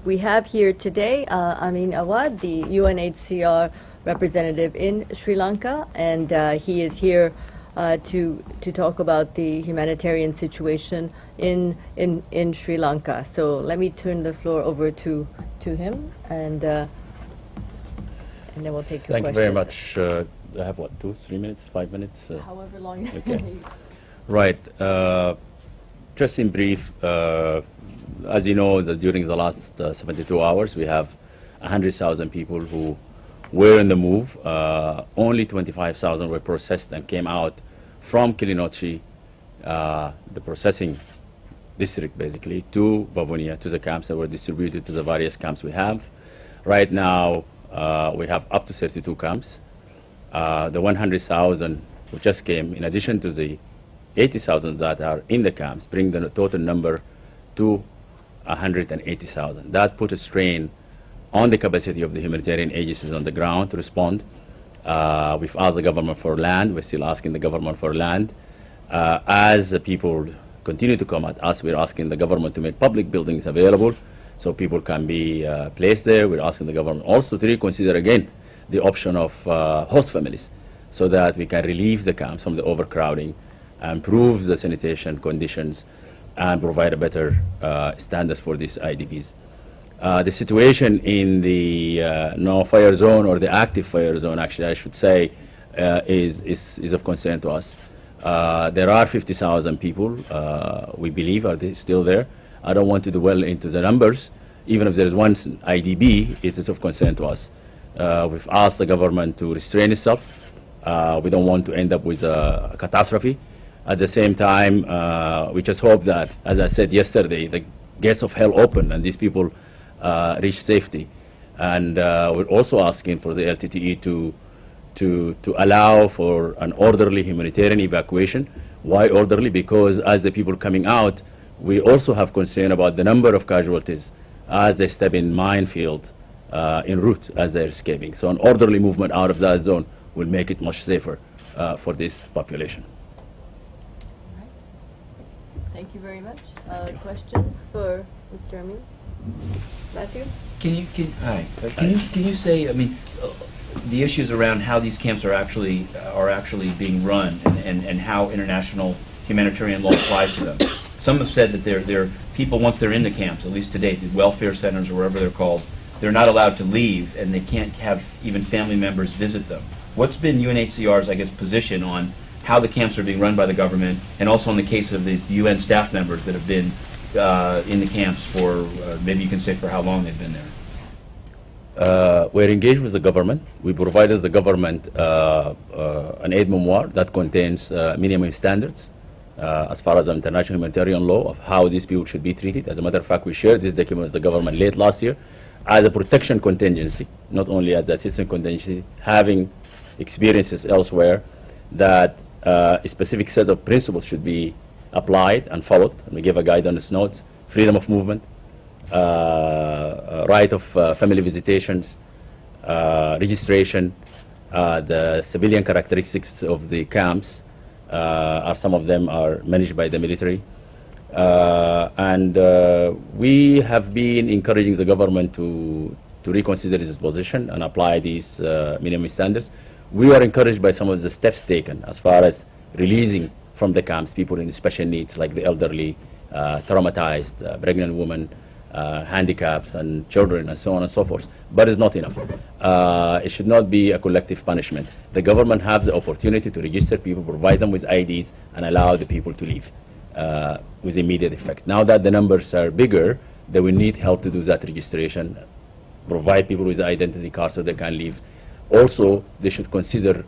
we have here today Amin Awad, the UNHCR representative in Sri Lanka, and he is here to talk about the humanitarian situation in Sri Lanka. So let me turn the floor over to him, and then we'll take your questions. Thank you very much. I have what, 2, 3 minutes, 5 minutes? However long. Okay. Right. Just in brief, as you know, during the last 72 hours, we have 100,000 people who were in the move. Only 25,000 were processed and came out from Kilinochchi, the processing district, basically, to Vavonia, to the camps that were distributed to the various camps we have. Right now, we have up to 32 camps. The 100,000 who just came, in addition to the 80,000 that are in the camps, bring the total number to 180,000. That put a strain on the capacity of the humanitarian agencies on the ground to respond. We've asked the government for land. We're still asking the government for land. As the people continue to come at us, we're asking the government to make public buildings available so people can be placed there. We're asking the government also to reconsider again the option of host families so that we can relieve the camps from the overcrowding, improve the sanitation conditions, and provide a better standards for these IDPs. The situation in the no-fire zone, or the active fire zone, actually, I should say, is of concern to us. There are 50,000 people, we believe, are still there. I don't want to dwell into the numbers. Even if there is one IDP, it is of concern to us. We've asked the government to restrain itself. We don't want to end up with a catastrophe. At the same time, we just hope that, as I said yesterday, the gates of hell open and these people reach safety. And we're also asking for the LTTE to allow for an orderly humanitarian evacuation. Why orderly? Because as the people coming out, we also have concern about the number of casualties as they step in minefield en route as they're escaping. So an orderly movement out of that zone will make it much safer for this population. All right. Thank you very much. Questions for Mr. Amin? Matthew? Can you say, I mean, the issues around how these camps are actually being run, and how international humanitarian law applies to them? Some have said that they're people, once they're in the camps, at least to date, the welfare centers or wherever they're called, they're not allowed to leave, and they can't have even family members visit them. What's been UNHCR's, I guess, position on how the camps are being run by the government, and also in the case of these UN staff members that have been in the camps for, maybe you can say for how long they've been there? We're engaged with the government. We provided the government an aid memoir that contains minimum standards as far as international humanitarian law of how these people should be treated. As a matter of fact, we shared this document with the government late last year as a protection contingency, not only as assistance contingency, having experiences elsewhere that a specific set of principles should be applied and followed. And we gave a guidance notes: freedom of movement, right of family visitations, registration, the civilian characteristics of the camps, are some of them are managed by the military. And we have been encouraging the government to reconsider its position and apply these minimum standards. We are encouraged by some of the steps taken as far as releasing from the camps people in special needs, like the elderly, traumatized, pregnant women, handicaps, and children, and so on and so forth. But it's not enough. It should not be a collective punishment. The government has the opportunity to register people, provide them with IDs, and allow the people to leave with immediate effect. Now that the numbers are bigger, they will need help to do that registration, provide people with identity cards so they can leave. Also, they should consider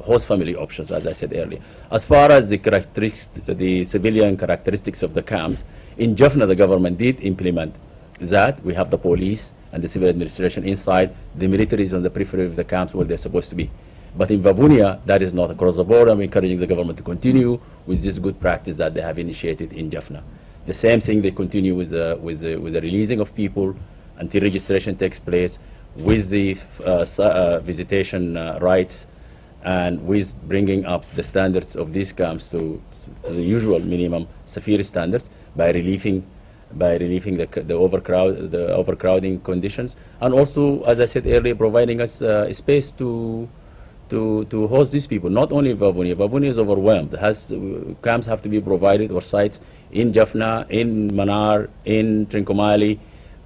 host family options, as I said earlier. As far as the civilian characteristics of the camps, in Jaffna, the government did implement that. We have the police and the civil administration inside. The military is on the periphery of the camps where they're supposed to be. But in Vavonia, that is not across the board. I'm encouraging the government to continue with this good practice that they have initiated in Jaffna. The same thing they continue with the releasing of people until registration takes place, with the visitation rights, and with bringing up the standards of these camps to the usual minimum severe standards by relieving by relieving the overcrowding conditions, and also, as I said earlier, providing us space to host these people. Not only Vavonia. Vavonia is overwhelmed. Camps have to be provided, or sites in Jaffna, in Manar, in Trincomalee.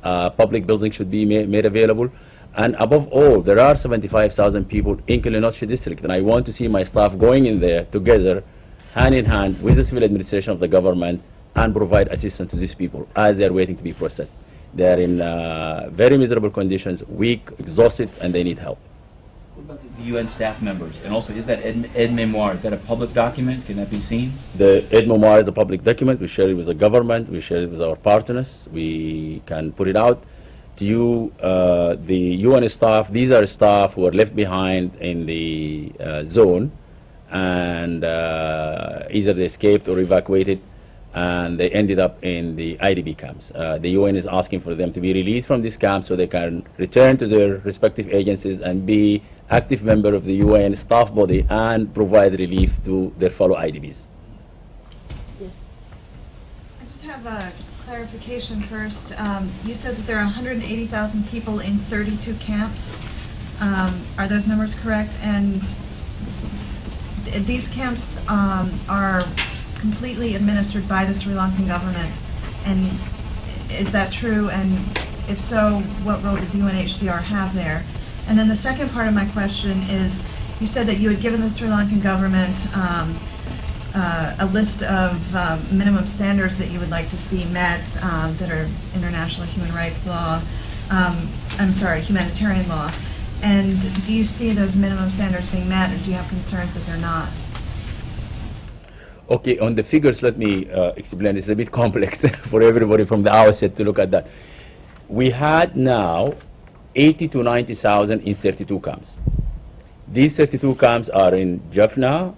Public buildings should be made available. And above all, there are 75,000 people in Kilinochchi district, and I want to see my staff going in there together, hand in hand with the civil administration of the government, and provide assistance to these people as they're waiting to be processed. They're in very miserable conditions, weak, exhausted, and they need help. What about the UN staff members? And also, is that aide memoire, is that a public document? Can that be seen? The aide memoire is a public document. We share it with the government. We share it with our partners. We can put it out to you. The UN staff, these are staff who are left behind in the zone, and either they escaped or evacuated, and they ended up in the IDP camps. The UN is asking for them to be released from these camps so they can return to their respective agencies and be active member of the UN staff body and provide relief to their fellow IDPs. Yes. I just have a clarification first. You said that there are 180,000 people in 32 camps. Are those numbers correct? And these camps are completely administered by the Sri Lankan government. And is that true? And if so, what role does UNHCR have there? And then the second part of my question is, you said that you had given the Sri Lankan government a list of minimum standards that you would like to see met that are international human rights law, humanitarian law. And do you see those minimum standards being met, or do you have concerns that they're not? Okay, on the figures, let me explain. It's a bit complex for everybody from the outset to look at that. We had now 80 to 90,000 in 32 camps. These 32 camps are in Jaffna,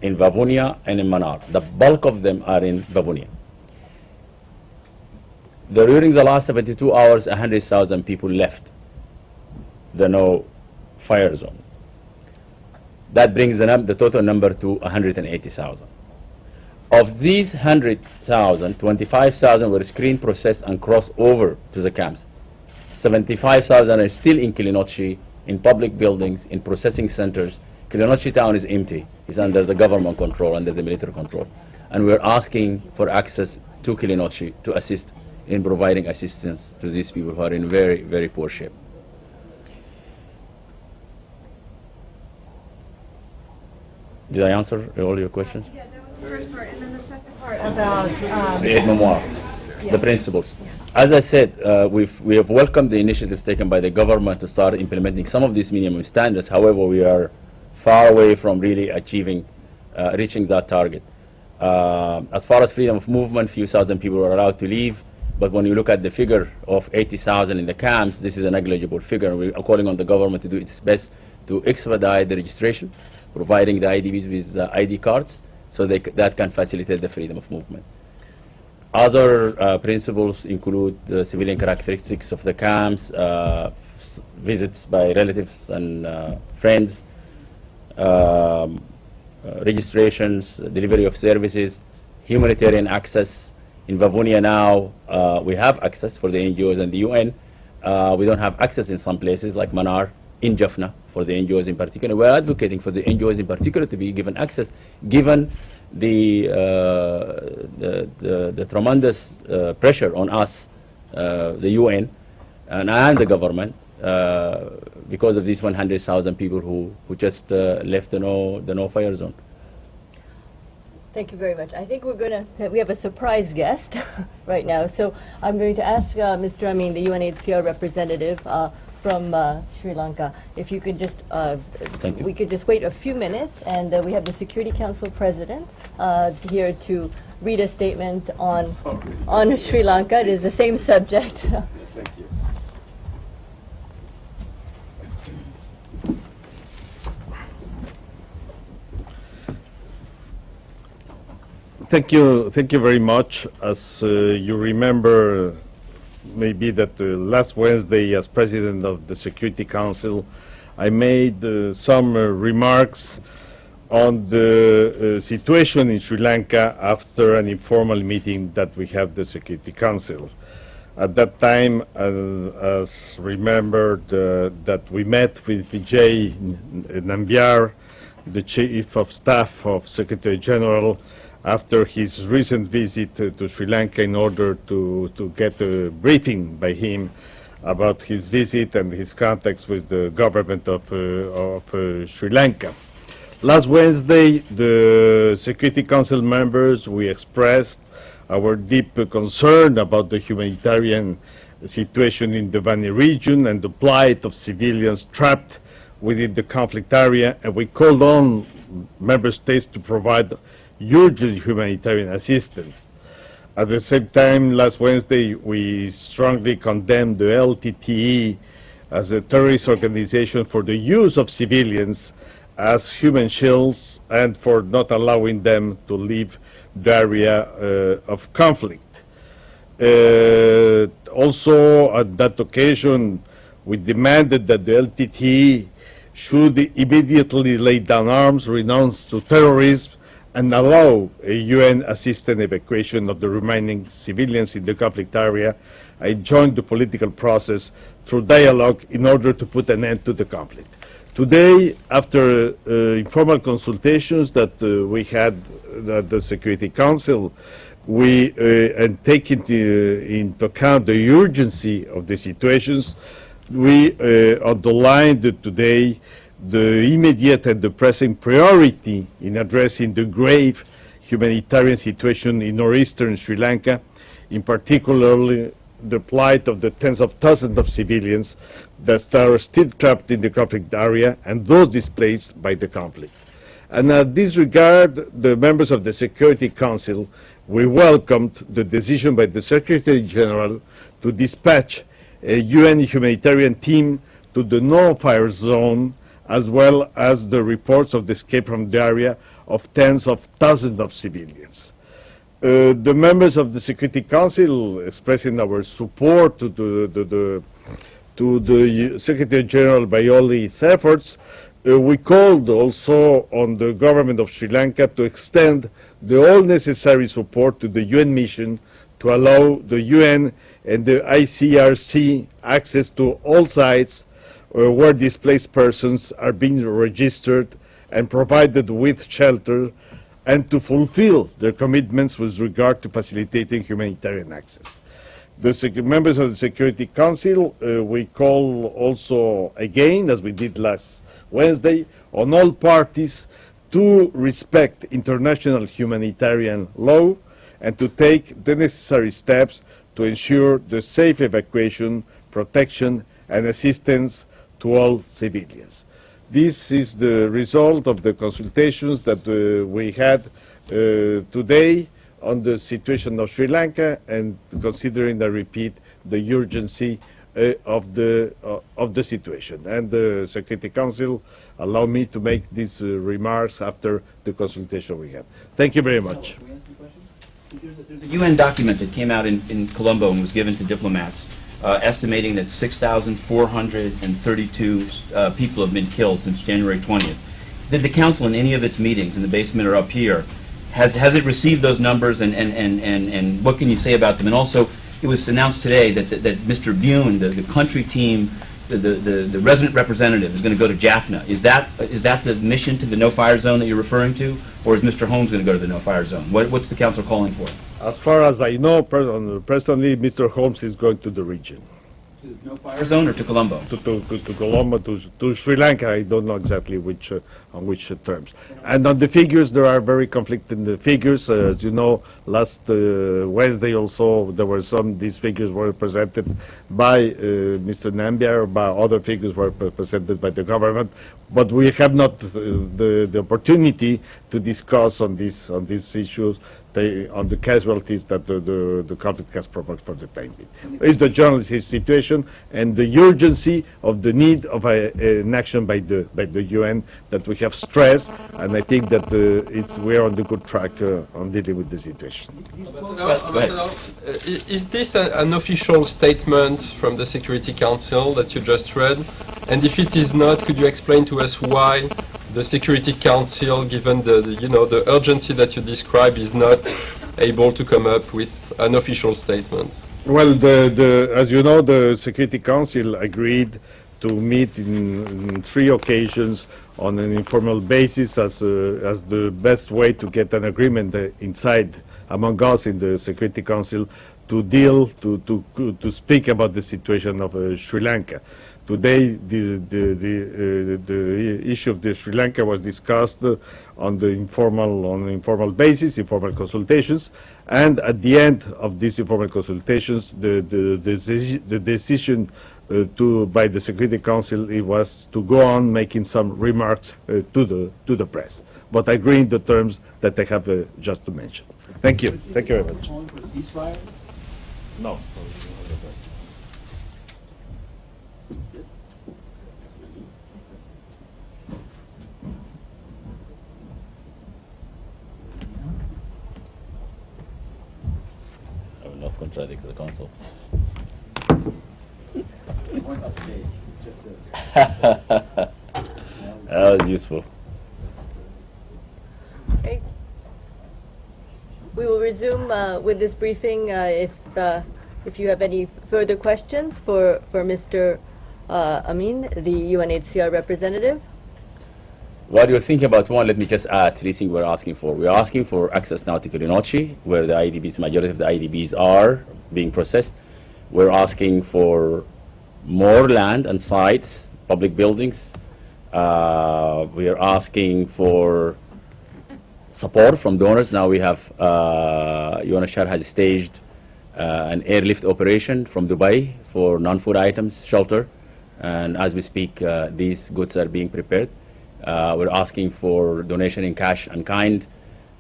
in Vavonia, and in Manar. The bulk of them are in Vavonia. During the last 72 hours, 100,000 people left the no-fire zone. That brings the total number to 180,000. Of these 100,000, 25,000 were screened, processed, and crossed over to the camps. 75,000 are still in Kilinochchi, in public buildings, in processing centers. Kilinochchi town is empty. It's under the government control, under the military control. And we're asking for access to Kilinochchi to assist in providing assistance to these people who are in very, very poor shape. Did I answer all your questions? Yeah, that was the first part. And then the second part about... The aide memoire, the principles. As I said, we have welcomed the initiatives taken by the government to start implementing some of these minimum standards. However, we are far away from really reaching that target. As far as freedom of movement, few thousand people are allowed to leave. But when you look at the figure of 80,000 in the camps, this is a negligible figure. We're calling on the government to do its best to expedite the registration, providing the IDPs with ID cards, so that can facilitate the freedom of movement. Other principles include the civilian characteristics of the camps, visits by relatives and friends, registrations, delivery of services, humanitarian access. In Vavonia now, we have access for the NGOs and the UN. We don't have access in some places like Manar, in Jaffna, for the NGOs in particular. We're advocating for the NGOs in particular to be given access, given the tremendous pressure on us, the UN, and the government, because of these 100,000 people who just left the no-fire zone. Thank you very much. I think we have a surprise guest right now. So I'm going to ask Mr. Amin, the UNHCR representative from Sri Lanka, if you could just, Thank you. we could just wait a few minutes, and we have the Security Council President here to read a statement on Sri Lanka. It is the same subject. Thank you. Thank you very much. As you remember, maybe that last Wednesday, as President of the Security Council, I made some remarks on the situation in Sri Lanka after an informal meeting that we have the Security Council. At that time, as remembered, that we met with Vijay Nambiar, the Chief of Staff of Secretary General, after his recent visit to Sri Lanka in order to get a briefing by him about his visit and his contacts with the government of Sri Lanka. Last Wednesday, the Security Council members, we expressed our deep concern about the humanitarian situation in the Vani region and the plight of civilians trapped within the conflict area, and we called on member states to provide urgent humanitarian assistance. At the same time, last Wednesday, we strongly condemned the LTTE as a terrorist organization for the use of civilians as human shields and for not allowing them to leave the area of conflict. Also, at that occasion, we demanded that the LTTE should immediately lay down arms, renounce to terrorism, and allow a UN-assisted evacuation of the remaining civilians in the conflict area and join the political process through dialogue in order to put an end to the conflict. Today, after informal consultations that we had at the Security Council, we and taking into account the urgency of the situations, we underlined today the immediate and the pressing priority in addressing the grave humanitarian situation in northeastern Sri Lanka, in particular the plight of the tens of thousands of civilians that are still trapped in the conflict area and those displaced by the conflict. And in this regard, the members of the Security Council, we welcomed the decision by the Secretary General to dispatch a UN humanitarian team to the no-fire zone, as well as the reports of the escape from the area of tens of thousands of civilians. The members of the Security Council, expressing our support to the Secretary General by all his efforts, we called also on the government of Sri Lanka to extend the all necessary support to the UN mission to allow the UN and the ICRC access to all sites where displaced persons are being registered and provided with shelter, and to fulfill their commitments with regard to facilitating humanitarian access. The members of the Security Council, we call also again, as we did last Wednesday, on all parties to respect international humanitarian law and to take the necessary steps to ensure the safe evacuation, protection, and assistance to all civilians. This is the result of the consultations that we had today on the situation of Sri Lanka, and considering, I repeat, the urgency of the situation. And the Security Council allow me to make these remarks after the consultation we had. Thank you very much. There's a UN document that came out in Colombo and was given to diplomats, estimating that 6,432 people have been killed since January 20th. Did the Council in any of its meetings, in the basement or up here, has it received those numbers, and what can you say about them? And also, it was announced today that Mr. Bune, the country team, the resident representative, is going to go to Jaffna. Is that the mission to the no-fire zone that you're referring to, or is Mr. Holmes going to go to the no-fire zone? What's the Council calling for? As far as I know, personally, Mr. Holmes is going to the region. To the no-fire zone or to Colombo? To Colombo, to Sri Lanka. I don't know exactly on which terms. And on the figures, there are very conflicting figures. As you know, last Wednesday also, there were these figures were presented by Mr. Nambiar, but other figures were presented by the government. But we have not the opportunity to discuss on these issues, on the casualties that the conflict has provoked for the time being. It's the journalist situation and the urgency of the need of an action by the UN that we have stressed, and I think that we are on the good track on dealing with the situation. Is this an official statement from the Security Council that you just read? And if it is not, could you explain to us why the Security Council, given the urgency that you describe, is not able to come up with an official statement? Well, as you know, the Security Council agreed to meet in 3 occasions on an informal basis as the best way to get an agreement inside among us in the Security Council to speak about the situation of Sri Lanka. Today, the issue of the Sri Lanka was discussed on the informal basis, informal consultations, and at the end of these informal consultations, the decision by the Security Council it was to go on making some remarks to the press, but agreeing the terms that I have just to mention. Thank you. Thank you very much. No. I will not contradict the council. That was useful. Okay. We will resume with this briefing if you have any further questions for Mr. Amin, the UNHCR representative. While you're thinking about one, let me just add 3 things we're asking for. We're asking for access now to Kirinochi, where the IDBs, majority of the IDBs are being processed. We're asking for more land and sites, public buildings. We are asking for support from donors. Now we have, UNHCR has staged an airlift operation from Dubai for non-food items, shelter, and as we speak, these goods are being prepared. We're asking for donation in cash and kind,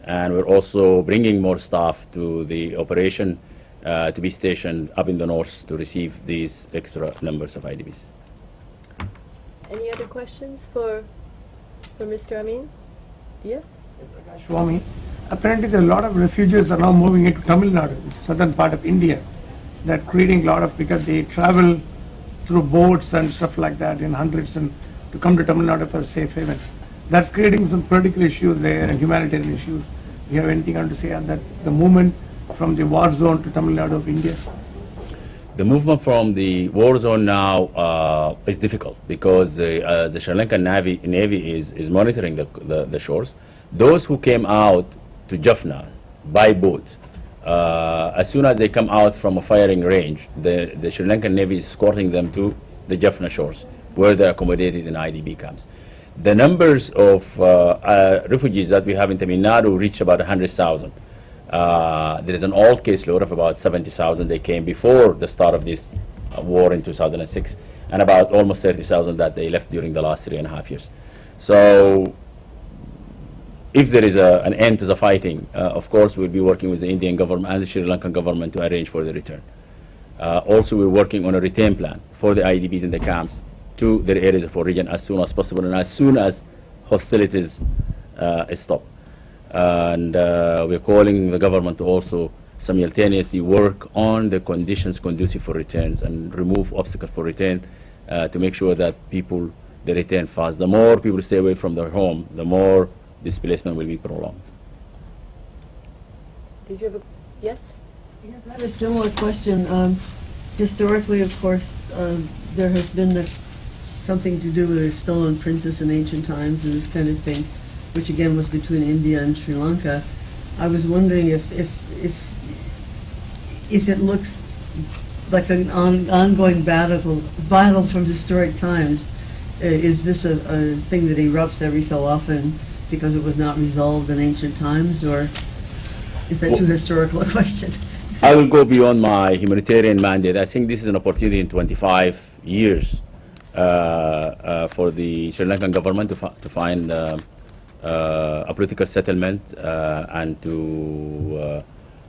and we're also bringing more staff to the operation to be stationed up in the north to receive these extra numbers of IDBs. Any other questions for Mr. Amin? Yes? Swami, apparently there are a lot of refugees are now moving into Tamil Nadu, southern part of India. That creating a lot of, because they travel through boats and stuff like that in hundreds and to come to Tamil Nadu for a safe haven. That's creating some political issues there and humanitarian issues. Do you have anything on to say on that? The movement from the war zone to Tamil Nadu of India? The movement from the war zone now is difficult because the Sri Lankan Navy is monitoring the shores. Those who came out to Jaffna by boat, as soon as they come out from a firing range, the Sri Lankan Navy is escorting them to the Jaffna shores, where they're accommodated in IDB camps. The numbers of refugees that we have in Tamil Nadu reach about 100,000. There is an old caseload of about 70,000. They came before the start of this war in 2006, and about almost 30,000 that they left during the last 3.5 years. So if there is an end to the fighting, of course, we'll be working with the Indian government and the Sri Lankan government to arrange for the return. Also, we're working on a return plan for the IDBs in the camps to their areas of origin as soon as possible and as soon as hostilities stop. And we're calling the government to also simultaneously work on the conditions conducive for returns and remove obstacles for return to make sure that people, they return fast. The more people stay away from their home, the more displacement will be prolonged. Did you have a, yes? Yes, I have a similar question. Historically, of course, there has been something to do with a stolen princess in ancient times and this kind of thing, which again was between India and Sri Lanka. I was wondering if it looks like an ongoing battle from historic times. Is this a thing that erupts every so often because it was not resolved in ancient times, or is that too historical a question? I will go beyond my humanitarian mandate. I think this is an opportunity in 25 years for the Sri Lankan government to find a political settlement and to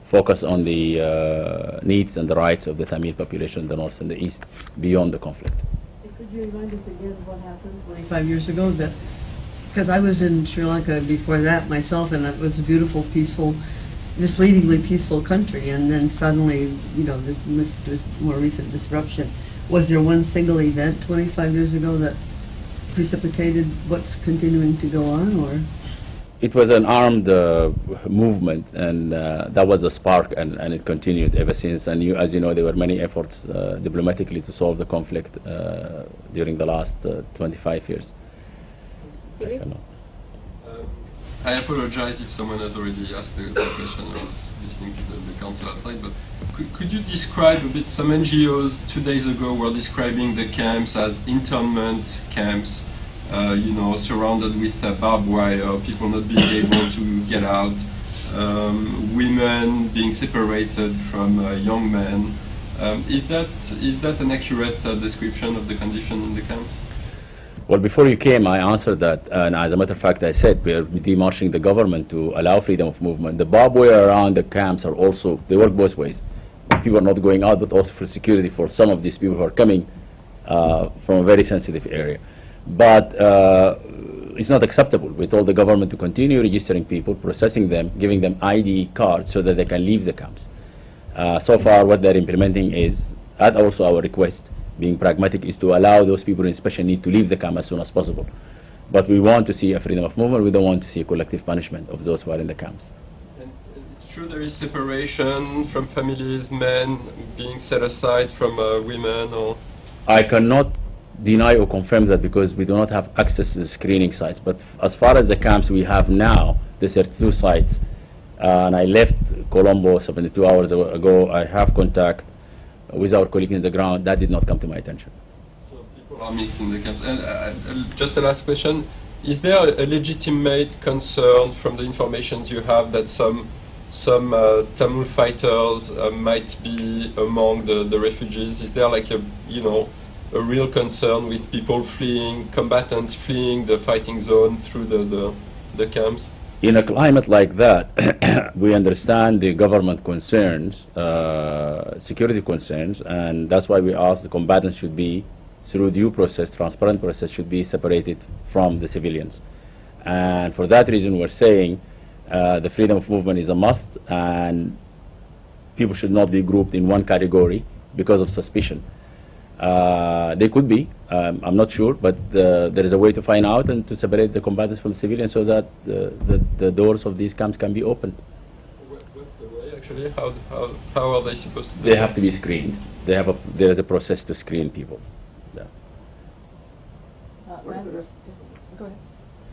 focus on the needs and the rights of the Tamil population in the north and the east beyond the conflict. Could you remind us again what happened 25 years ago? Because I was in Sri Lanka before that myself, and it was a beautiful, peaceful, misleadingly peaceful country, and then suddenly, this more recent disruption. Was there one single event 25 years ago that precipitated what's continuing to go on, or? It was an armed movement, and that was a spark, and it continued ever since. And as you know, there were many efforts diplomatically to solve the conflict during the last 25 years. I don't know. I apologize if someone has already asked the question or is listening to the council outside, but could you describe a bit, some NGOs 2 days ago were describing the camps as internment camps, you know, surrounded with barbed wire, people not being able to get out, women being separated from young men. Is that an accurate description of the condition in the camps? Well, before you came, I answered that, and as a matter of fact, I said we're demarching the government to allow freedom of movement. The barbed wire around the camps are also, they work both ways. People are not going out, but also for security for some of these people who are coming from a very sensitive area. But it's not acceptable. We told the government to continue registering people, processing them, giving them ID cards so that they can leave the camps. So far, what they're implementing is, at also our request, being pragmatic, is to allow those people in special need to leave the camp as soon as possible. But we want to see a freedom of movement. We don't want to see a collective punishment of those who are in the camps. And it's true there is separation from families, men being set aside from women, or? I cannot deny or confirm that because we do not have access to the screening sites. But as far as the camps we have now, the 32 sites, and I left Colombo 72 hours ago, I have contact with our colleagues in the ground. That did not come to my attention. So people are mixed in the camps. And just a last question, is there a legitimate concern from the informations you have that some Tamil fighters might be among the refugees? Is there like a real concern with people fleeing, combatants fleeing the fighting zone through the camps? In a climate like that, we understand the government concerns, security concerns, and that's why we ask the combatants should be, through due process, transparent process, should be separated from the civilians. And for that reason, we're saying the freedom of movement is a must, and people should not be grouped in one category because of suspicion. They could be, I'm not sure, but there is a way to find out and to separate the combatants from civilians so that the doors of these camps can be opened. What's the way actually? How are they supposed to do They that? have to be screened. There is a process to screen people. Yeah. What is the res- Go ahead.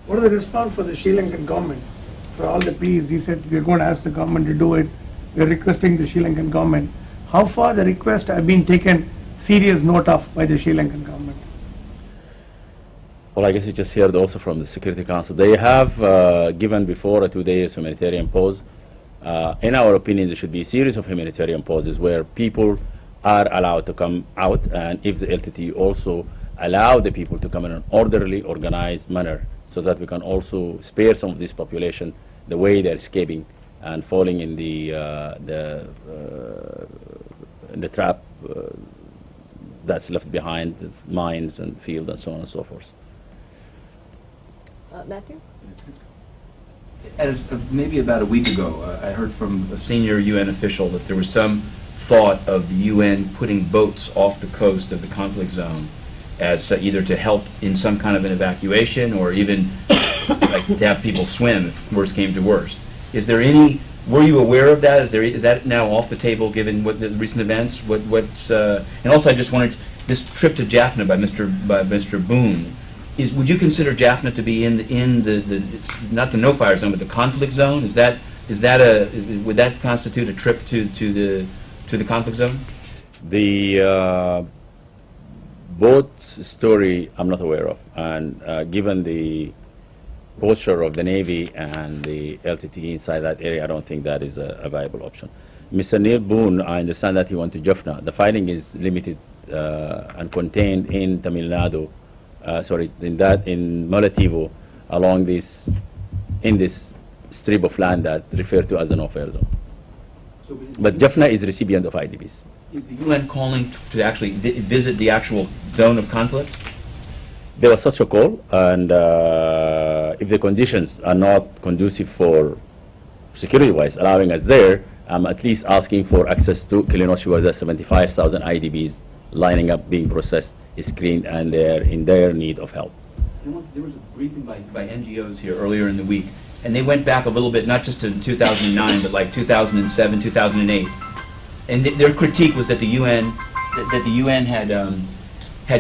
What is the response for the Sri Lankan government? For all the pleas, he said, we're going to ask the government to do it. We're requesting the Sri Lankan government. How far the requests have been taken serious note of by the Sri Lankan government? Well, I guess you just heard also from the Security Council. They have given before a 2-day humanitarian pause. In our opinion, there should be a series of humanitarian pauses where people are allowed to come out, and if the LTT also allow the people to come in an orderly, organized manner so that we can also spare some of this population the way they're escaping and falling in the trap that's left behind, mines and field and so on and so forth. Matthew? Maybe about a week ago, I heard from a senior UN official that there was some thought of the UN putting boats off the coast of the conflict zone as either to help in some kind of an evacuation or even like to have people swim if worst came to worst. Is there any? Were you aware of that? Is that now off the table given what the recent events? And also I just wanted this trip to Jaffna by Mr. Boone. Would you consider Jaffna to be in the it's not the no-fire zone but the conflict zone? Would that constitute a trip to the conflict zone? The boat story I'm not aware of, and given the posture of the Navy and the LTT inside that area, I don't think that is a viable option. Mr. Neil Boone, I understand that he went to Jaffna. The fighting is limited and contained in Tamil Nadu, in Malativo, along this strip of land that referred to as a no-fire zone. But Jaffna is recipient of IDPs. Is the UN calling to actually visit the actual zone of conflict? There was such a call, and if the conditions are not conducive for security-wise allowing us there, I'm at least asking for access to Kilinoshi, where there's 75,000 IDPs lining up, being processed, screened, and they're in dire need of help. There was a briefing by NGOs here earlier in the week, and they went back a little bit, not just to 2009, but like 2007, 2008. And their critique was that the UN had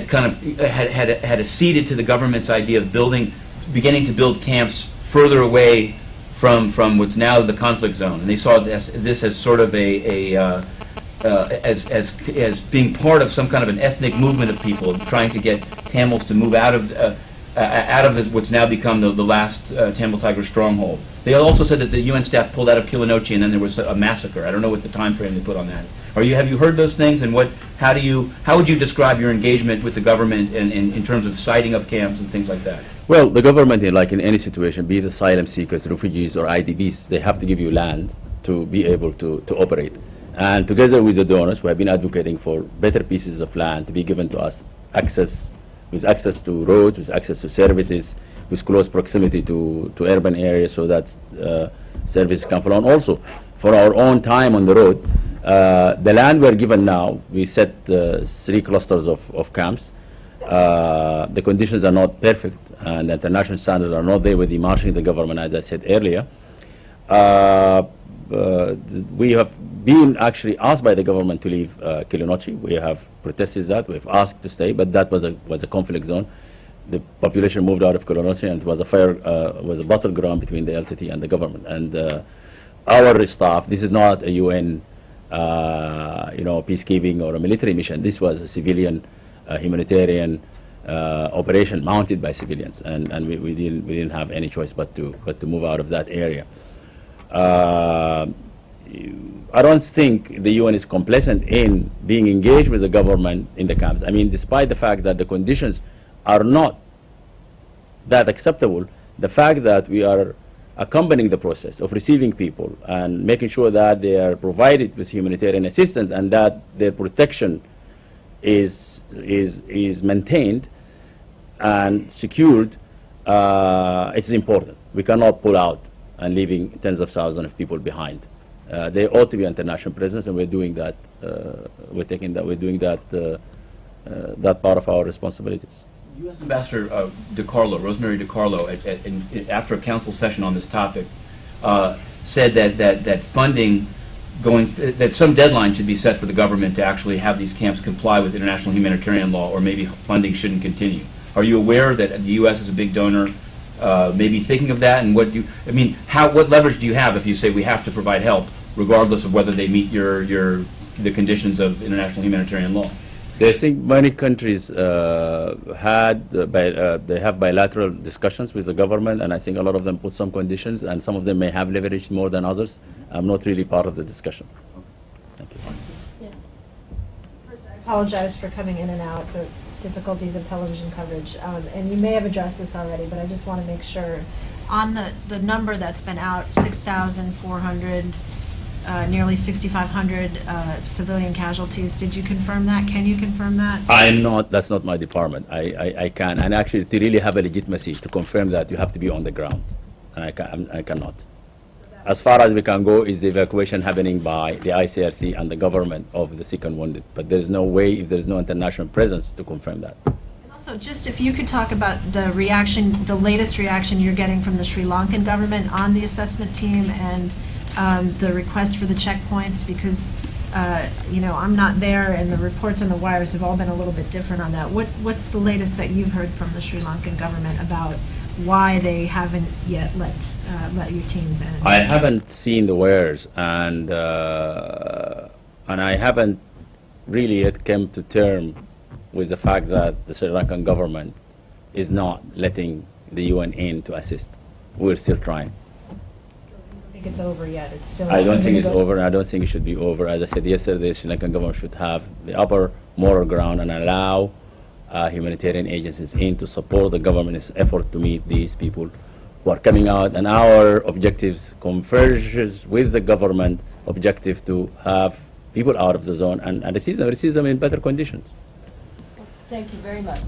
kind of had acceded to the government's idea of beginning to build camps further away from what's now the conflict zone, and they saw this as sort of as being part of some kind of an ethnic movement of people trying to get Tamils to move out of this, what's now become the last Tamil Tiger stronghold. They also said that the UN staff pulled out of Kilinochchi and then there was a massacre. I don't know what the time frame they put on that. Have you heard those things, and how would you describe your engagement with the government in terms of siting of camps and things like that? Well, the government, like in any situation, be it asylum seekers, refugees, or IDPs, they have to give you land to be able to operate. And together with the donors, we have been advocating for better pieces of land to be given to us, with access to roads, with access to services, with close proximity to urban areas, so that services can flow on. Also, for our own time on the road, the land we're given now, we set 3 clusters of camps. The conditions are not perfect, and the international standards are not there with the marching the government, as I said earlier. We have been actually asked by the government to leave Kilinochchi. We have protested that. We've asked to stay, but that was a conflict zone. The population moved out of Kilinochchi, and it was a battleground between the LTT and the government. And our staff, this is not a UN, peacekeeping or a military mission. This was a civilian, humanitarian operation mounted by civilians, and we didn't have any choice but to move out of that area. I don't think the UN is complacent in being engaged with the government in the camps. I mean, despite the fact that the conditions are not that acceptable, the fact that we are accompanying the process of receiving people and making sure that they are provided with humanitarian assistance and that their protection is maintained and secured, it's important. We cannot pull out and leaving tens of thousands of people behind. There ought to be international presence, and we're doing that. We're doing that part of our responsibilities. U.S. Ambassador Rosemary DiCarlo, after a council session on this topic, said that funding that some deadline should be set for the government to actually have these camps comply with international humanitarian law, or maybe funding shouldn't continue. Are you aware that the U.S. is a big donor? Maybe thinking of that, and what leverage do you have if you say we have to provide help, regardless of whether they meet the conditions of international humanitarian law? I think many countries they have bilateral discussions with the government, and I think a lot of them put some conditions, and some of them may have leverage more than others. I'm not really part of the discussion. Thank you. Yeah. First, I apologize for coming in and out, the difficulties of television coverage, and you may have addressed this already, but I just want to make sure. On the number that's been out, 6,400, nearly 6,500 civilian casualties, did you confirm that? Can you confirm that? I'm not, that's not my department. I can, and actually to really have a legitimacy to confirm that, you have to be on the ground, and I cannot. As far as we can go is the evacuation happening by the ICRC and the government of the sick and wounded, but there's no way, if there's no international presence, to confirm that. And also, just if you could talk about the reaction, the latest reaction you're getting from the Sri Lankan government on the assessment team and the request for the checkpoints, because I'm not there, and the reports on the wires have all been a little bit different on that. What's the latest that you've heard from the Sri Lankan government about why they haven't yet let your teams in? I haven't seen the wires, and I haven't really yet come to terms with the fact that the Sri Lankan government is not letting the UN in to assist. We're still trying. I think it's over yet. It's still. I don't think it's over, and I don't think it should be over. As I said yesterday, the Sri Lankan government should have the upper moral ground and allow humanitarian agencies in to support the government's effort to meet these people who are coming out, and our objectives converges with the government objective to have people out of the zone and receive them in better conditions. Thank you very much.